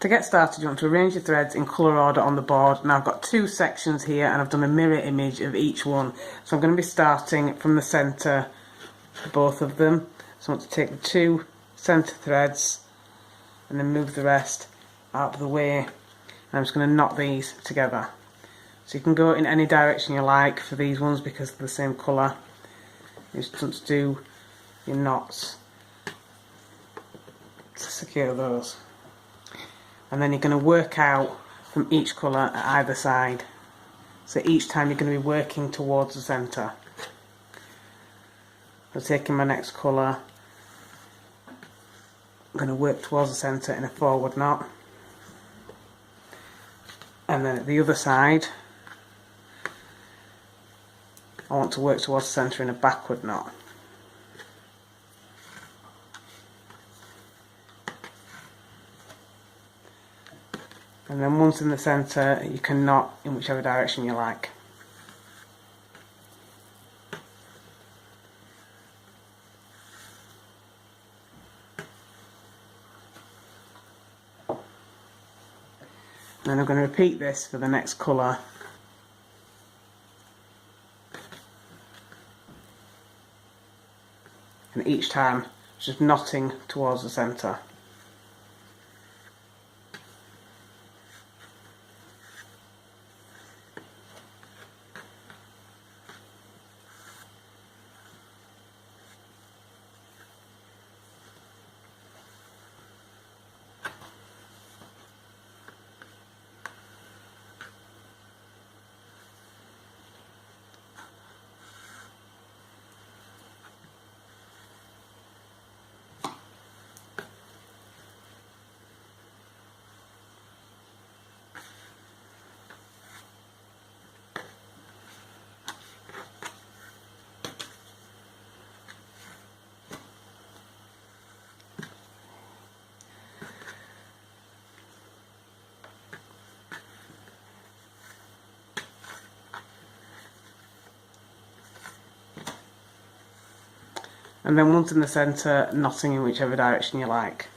To get started, you want to arrange your threads in colour order on the board. Now I've got two sections here and I've done a mirror image of each one. So I'm going to be starting from the centre for both of them. So I want to take the two centre threads and then move the rest out of the way. And I'm just going to knot these together. So you can go in any direction you like for these ones because they're the same colour. You just want to do your knots to secure those. And then you're going to work out from each colour at either side. So each time you're going to be working towards the centre. So taking my next colour, I'm going to work towards the centre in a forward knot. And then at the other side, I want to work towards the centre in a backward knot. And then once in the centre, you can knot in whichever direction you like. And then I'm going to repeat this for the next colour. And each time, just knotting towards the centre. And then once in the centre, knotting in whichever direction you like.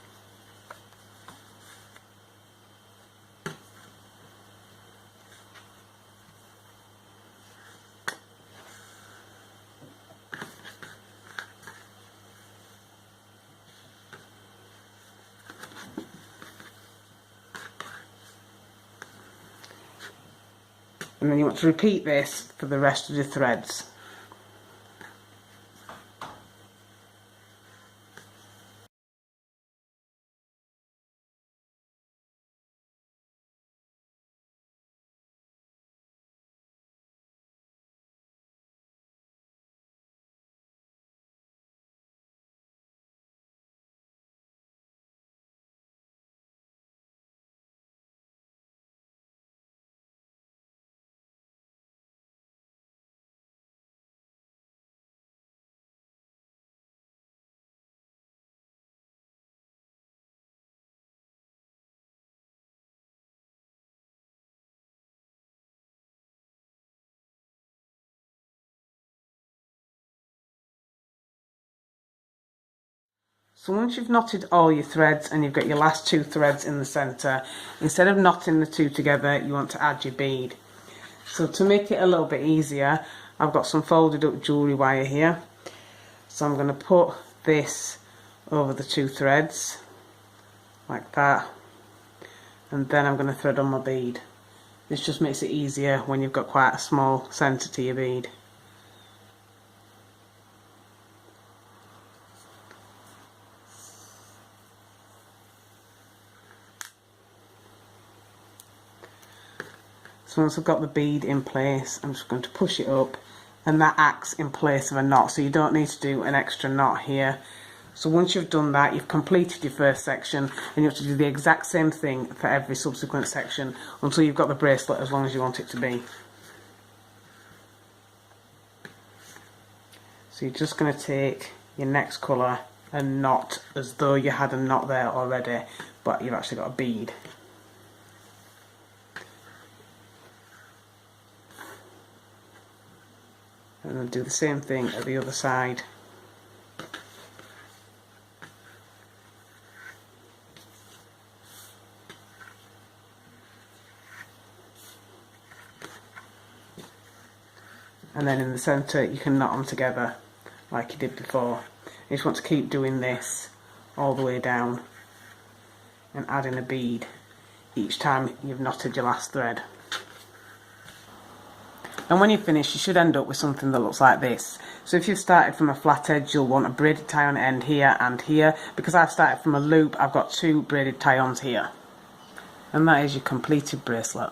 And then you want to repeat this for the rest of the threads. So once you've knotted all your threads and you've got your last two threads in the centre, instead of knotting the two together, you want to add your bead. So to make it a little bit easier, I've got some folded up jewellery wire here. So I'm going to put this over the two threads, like that, and then I'm going to thread on my bead. This just makes it easier when you've got quite a small centre to your bead. So once I've got the bead in place, I'm just going to push it up, and that acts in place of a knot, so you don't need to do an extra knot here. So once you've done that, you've completed your first section, and you have to do the exact same thing for every subsequent section until you've got the bracelet as long as you want it to be. So you're just going to take your next colour and knot as though you had a knot there already, but you've actually got a bead. And then do the same thing at the other side. and then in the centre you can knot them together like you did before. You just want to keep doing this all the way down and adding a bead each time you've knotted your last thread. And when you're finished, you should end up with something that looks like this. So if you've started from a flat edge, you'll want a braided tie-on end here and here. Because I've started from a loop, I've got 2 braided tie-ons here. And that is your completed bracelet.